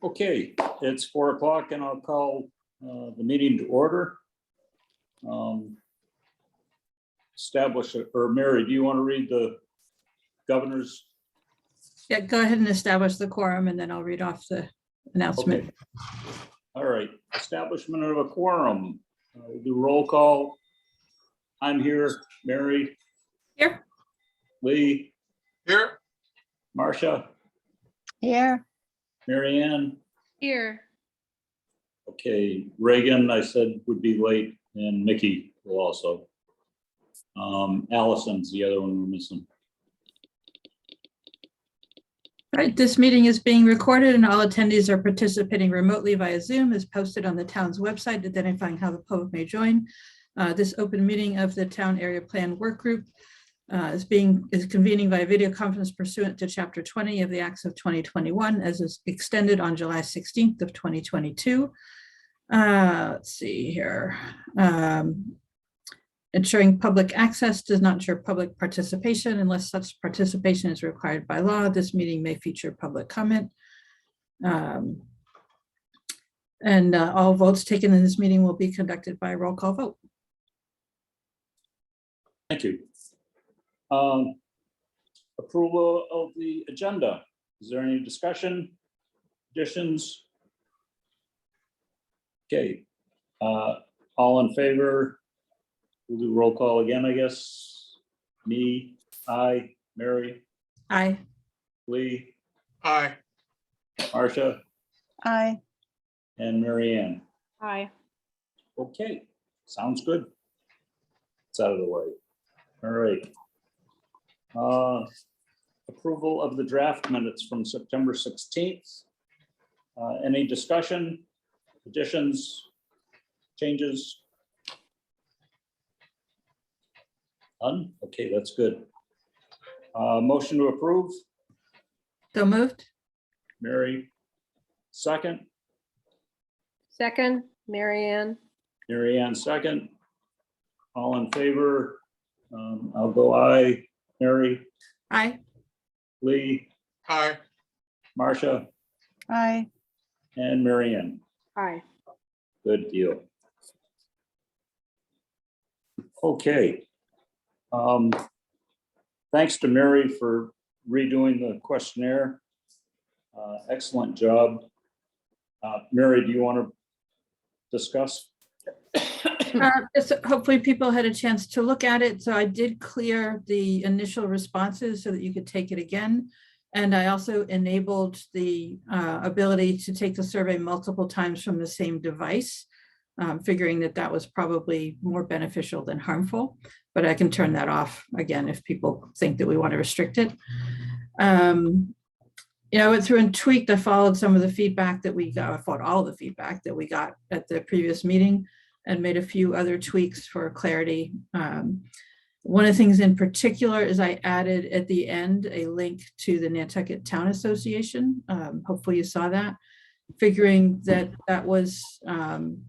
Okay, it's 4 o'clock and I'll call the meeting to order. Establish, or Mary, do you want to read the governor's? Yeah, go ahead and establish the quorum and then I'll read off the announcement. Okay. All right, establishment of a quorum. We'll do roll call. I'm here. Mary? Here. Lee? Here. Marcia? Here. Mary Ann? Here. Okay, Reagan, I said would be late, and Mickey will also. Allison's the other one we're missing. All right, this meeting is being recorded and all attendees are participating remotely via Zoom as posted on the town's website identifying how the public may join. This open meeting of the Town Area Plan Workgroup is convening via video conference pursuant to Chapter 20 of the Acts of 2021 as is extended on July 16th of 2022. Let's see here. Ensuring public access does not ensure public participation unless such participation is required by law. This meeting may feature public comment. And all votes taken in this meeting will be conducted by roll call vote. Thank you. Approval of the agenda. Is there any discussion, additions? Okay, all in favor? We'll do roll call again, I guess. Me, aye. Mary, Aye. Lee, Aye. Marcia, Aye. and Mary Ann. Aye. Okay, sounds good. It's out of the way. All right. Approval of the draft minutes from September 16th. Any discussion, additions, changes? None? Okay, that's good. Motion to approve. So moved. Mary, second. Second, Mary Ann. Mary Ann, second. All in favor? I'll go aye. Mary, Aye. Lee, Aye. Marcia, Aye. and Mary Ann. Aye. Good deal. Okay. Thanks to Mary for redoing the questionnaire. Excellent job. Mary, do you want to discuss? Hopefully people had a chance to look at it. So I did clear the initial responses so that you could take it again. And I also enabled the ability to take the survey multiple times from the same device, figuring that that was probably more beneficial than harmful, but I can turn that off again if people think that we want to restrict it. I went through and tweaked, I followed some of the feedback that we got, I followed all the feedback that we got at the previous meeting and made a few other tweaks for clarity. One of the things in particular is I added at the end a link to the Nantucket Town Association. Hopefully you saw that, figuring that that was an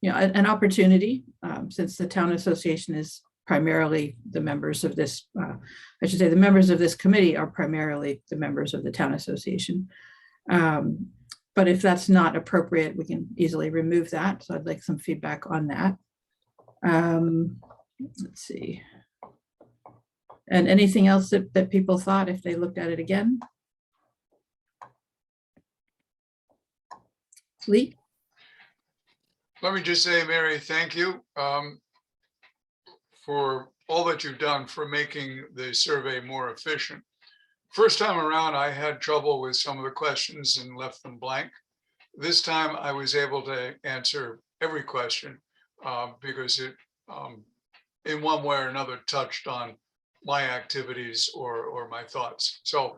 opportunity since the Town Association is primarily the members of this, I should say the members of this committee are primarily the members of the Town Association. But if that's not appropriate, we can easily remove that. So I'd like some feedback on that. Let's see. And anything else that people thought if they looked at it again? Lee? Let me just say, Mary, thank you for all that you've done for making the survey more efficient. First time around, I had trouble with some of the questions and left them blank. This time I was able to answer every question because it, in one way or another, touched on my activities or my thoughts. So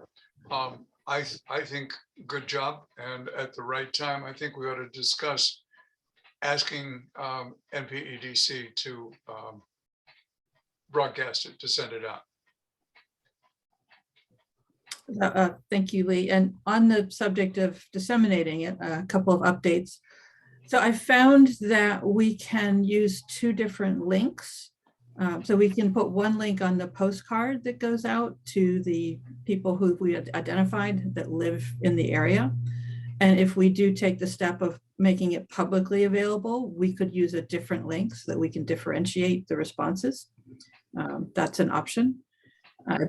I think good job. And at the right time, I think we ought to discuss asking NPEDC to broadcast it, to send it out. Thank you, Lee. And on the subject of disseminating it, a couple of updates. So I found that we can use two different links. So we can put one link on the postcard that goes out to the people who we identified that live in the area. And if we do take the step of making it publicly available, we could use a different link so that we can differentiate the responses. That's an option.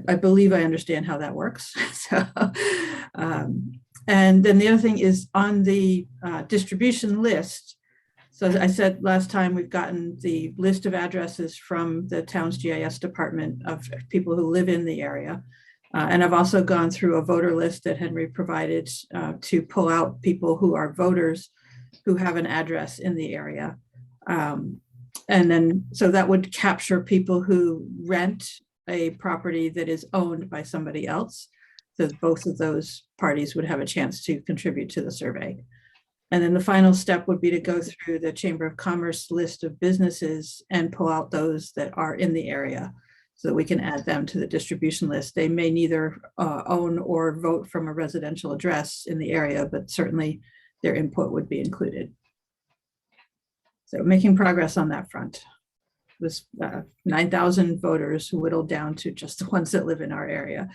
I believe I understand how that works. So, and then the other thing is on the distribution list. So as I said last time, we've gotten the list of addresses from the town's GIS department of people who live in the area. And I've also gone through a voter list that Henry provided to pull out people who are voters who have an address in the area. And then, so that would capture people who rent a property that is owned by somebody else. So both of those parties would have a chance to contribute to the survey. And then the final step would be to go through the Chamber of Commerce list of businesses and pull out those that are in the area so that we can add them to the distribution list. They may neither own or vote from a residential address in the area, but certainly their input would be included. So making progress on that front. It was 9,000 voters whittled down to just the ones that live in our area.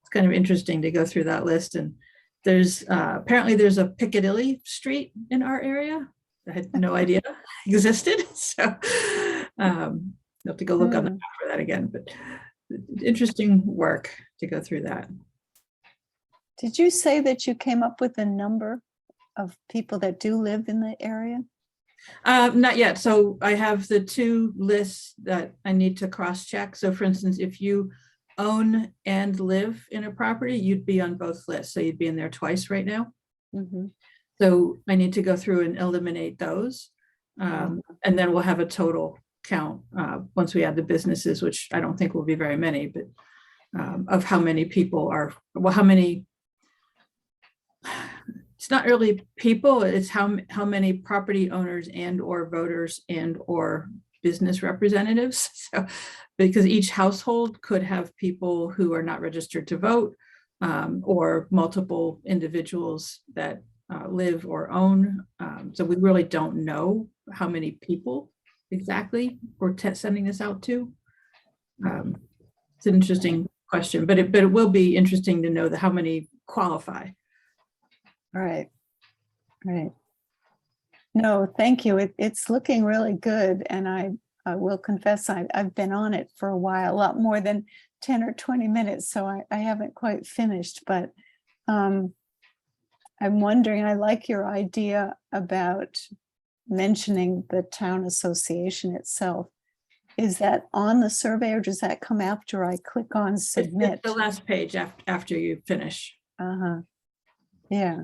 It's kind of interesting to go through that list. And there's apparently there's a Piccadilly Street in our area. I had no idea existed. So I'll have to go look on the map for that again, but interesting work to go through that. Did you say that you came up with a number of people that do live in the area? Not yet. So I have the two lists that I need to cross-check. So for instance, if you own and live in a property, you'd be on both lists. So you'd be in there twice right now. Mm-hmm. So I need to go through and eliminate those. And then we'll have a total count once we add the businesses, which I don't think will be very many, but of how many people are, well, how many, it's not really people, it's how many property owners and or voters and or business representatives. So, because each household could have people who are not registered to vote or multiple individuals that live or own. So we really don't know how many people exactly we're sending this out to. It's an interesting question, but it will be interesting to know how many qualify. Right. Right. No, thank you. It's looking really good. And I will confess, I've been on it for a while, a lot more than 10 or 20 minutes. So I haven't quite finished, but I'm wondering, I like your idea about mentioning the town association itself. Is that on the survey or does that come after I click on submit? It's the last page after you finish. Uh-huh. Yeah.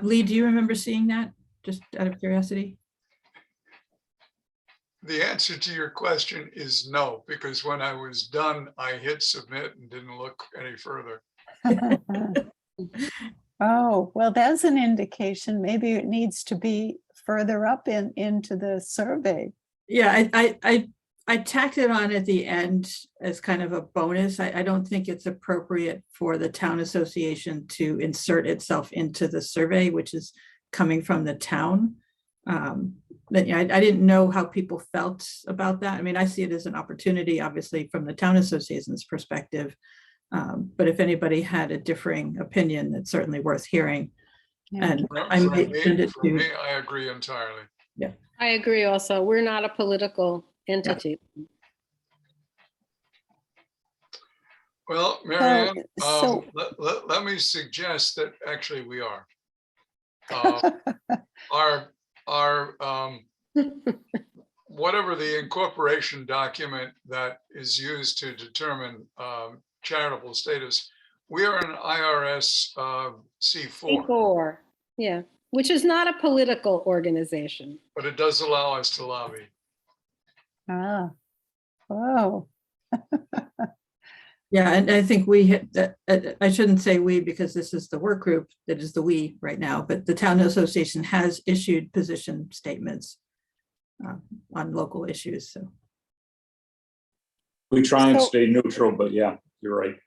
Lee, do you remember seeing that, just out of curiosity? The answer to your question is no, because when I was done, I hit submit and didn't look any further. Oh, well, that's an indication. Maybe it needs to be further up into the survey. Yeah, I tacked it on at the end as kind of a bonus. I don't think it's appropriate for the town association to insert itself into the survey, which is coming from the town. But yeah, I didn't know how people felt about that. I mean, I see it as an opportunity, obviously, from the town association's perspective. But if anybody had a differing opinion, it's certainly worth hearing. Yeah. And For I might me- send it for to. me, I agree entirely. I agree also. We're not a political entity. Well, Marianne, so- let me suggest that actually we are. Our whatever the incorporation document that is used to determine charitable status, we are an IRS C4, C4, yeah, which is not a political organization. but it does allow us to lobby. Ah, oh, Yeah, and I think we hit that. I shouldn't say we because this is the work group that is the we right now, but the town association has issued position statements on local issues. So We try and So- stay neutral, but yeah, you're right.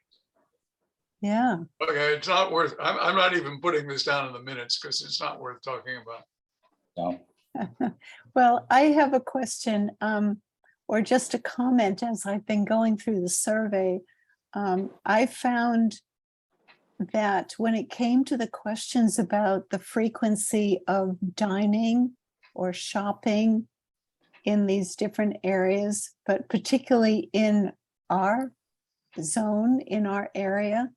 yeah. Okay, it's not worth, I'm not even putting this down in the minutes because it's not worth talking about. No. Well, I have a question or just a comment as I've been going through the survey. I found that when it came to the questions about the frequency of dining or shopping in these different areas, but particularly in our zone, in our area,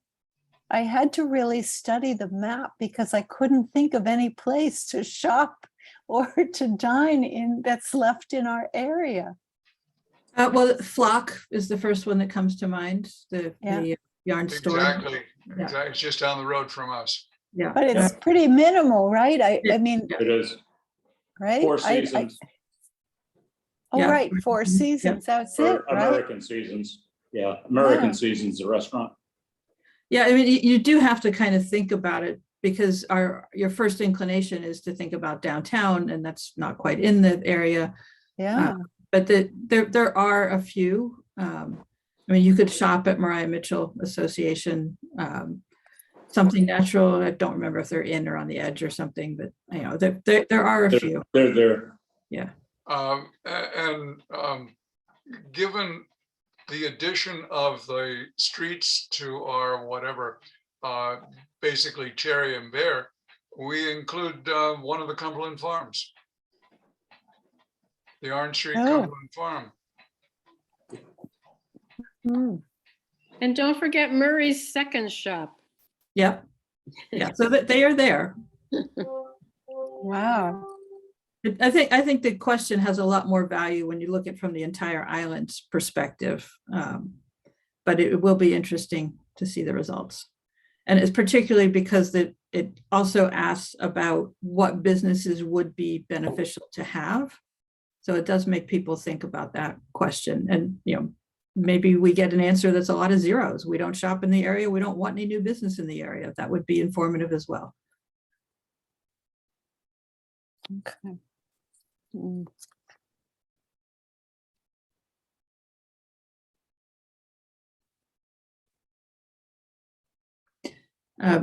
I had to really study the map because I couldn't think of any place to shop or to dine in that's left in our area. Well, Flock is the first one that comes to mind, Yeah. the yarn store. Exactly, Yeah. exactly. It's just down the road from us. Yeah. But it's pretty minimal, right? I Yeah. mean, It is right? Four Seasons Oh, Yeah. right, Four Seasons, that's it, or right? American Seasons. Yeah, American Yeah. Seasons, the restaurant. Yeah, I mean, you do have to kind of think about it because your first inclination is to think about downtown, and that's not quite in the area. Yeah, But there are a few. I mean, you could shop at Mariah Mitchell Association, Something Natural. I don't remember if they're in or on the edge or something, but you know, there are a few. They're there. Yeah. Given the addition of the streets to our whatever, basically Cherry and Bear, we include one of the Cumberland Farms. The Orange Street Oh. Cumberland Farm. Hmm. And don't forget Murray's second shop. Yeah. Yeah. So that they are there. Wow. I think the question has a lot more value when you look at it from the entire island's perspective. But it will be interesting to see the results. And it's particularly because it also asks about what businesses would be beneficial to have. So it does make people think about that question. And, you know, maybe we get an answer that's a lot of zeros. We don't shop in the area. We don't want any new business in the area. That would be informative as well. Okay. Mm.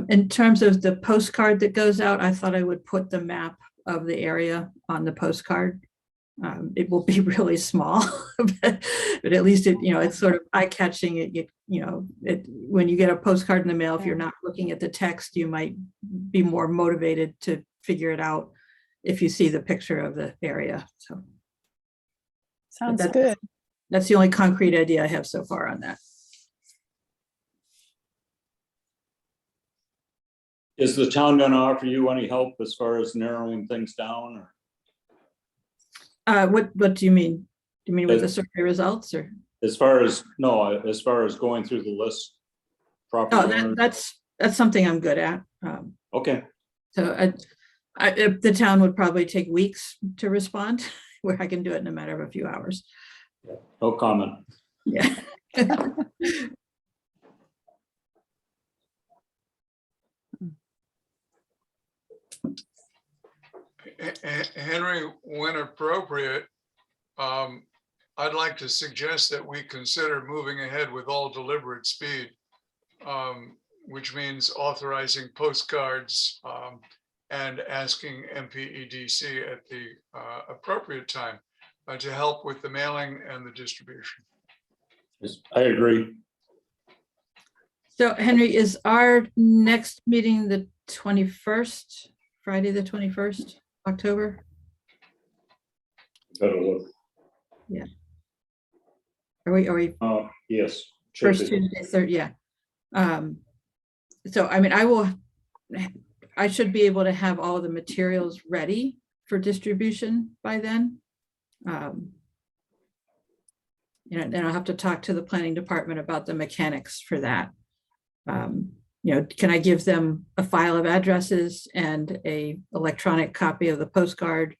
In terms of the postcard that goes out, I thought I would put the map of the area on the postcard. It will be really small, but at least it's sort of eye-catching. When you get a postcard in the mail, if you're not looking at the text, you might be more motivated to figure it out if you see the picture of the area. So Sounds good. that's the only concrete idea I have so far on that. Is the town going to offer you any help as far as narrowing things down? Or What do you mean? Do you mean with the survey results, or? as far as going through the list? Oh, that's something I'm good at. Okay. So the town would probably take weeks to respond, where I can do it in a matter of a few hours. No comment. Yeah. Henry, when appropriate, I'd like to suggest that we consider moving ahead with all deliberate speed, which means authorizing postcards and asking MPEDC at the appropriate time to help with the mailing and the distribution. Yes, I agree. So Henry, is our next meeting the 21st, Friday, the 21st, October? Better look. Yeah. Are we Yes. first Should be. Tuesday, third? Yeah. So, I mean, I should be able to have all of the materials ready for distribution by then. And I'll have to talk to the planning department about the mechanics for that. Can I give them a file of addresses and a electronic copy of the postcard,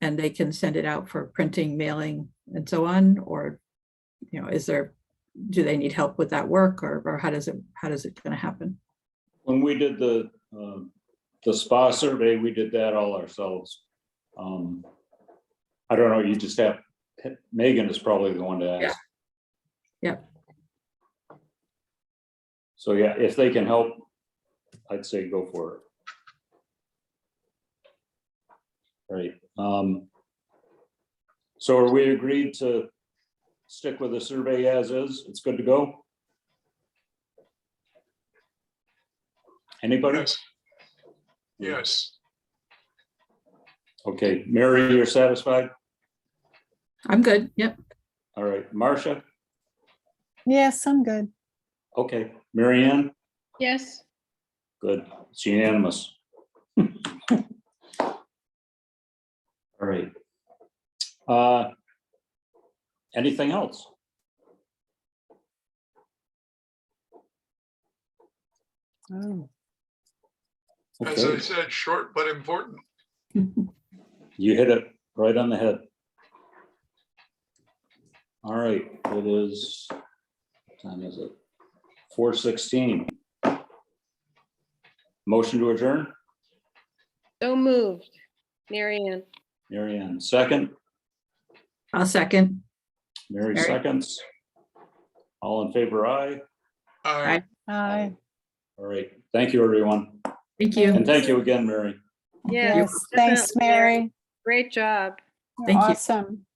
and they can send it out for printing, mailing, and so on? Or, do they need help with that work, or how does it going to happen? When we did the spa survey, we did that all ourselves. I don't know, you just have, Megan is probably the one to ask. Yeah. So yeah, if they can help, I'd say go for it. Right. So are we agreed to stick with the survey as is? It's good to go? Anybody? Yes. Yes. Okay, Mary, you're satisfied? I'm good. Yep. All right, Marcia? Yes, I'm good. Okay, Mary Ann? Yes. Good, it's unanimous. All right. Anything else? Oh, As I Okay, said, short but important. you hit it right on the head. All right, it is, what time is it? 4:16. Motion to adjourn, So moved. Mary Ann. Mary Ann, second, I'll second. Mary Mary. seconds. All in favor, aye. I aye. All right, thank you, everyone. Thank you. And thank you again, Mary. Yeah. Yes, thanks, definitely, Mary. Great job. You're Thank you. awesome.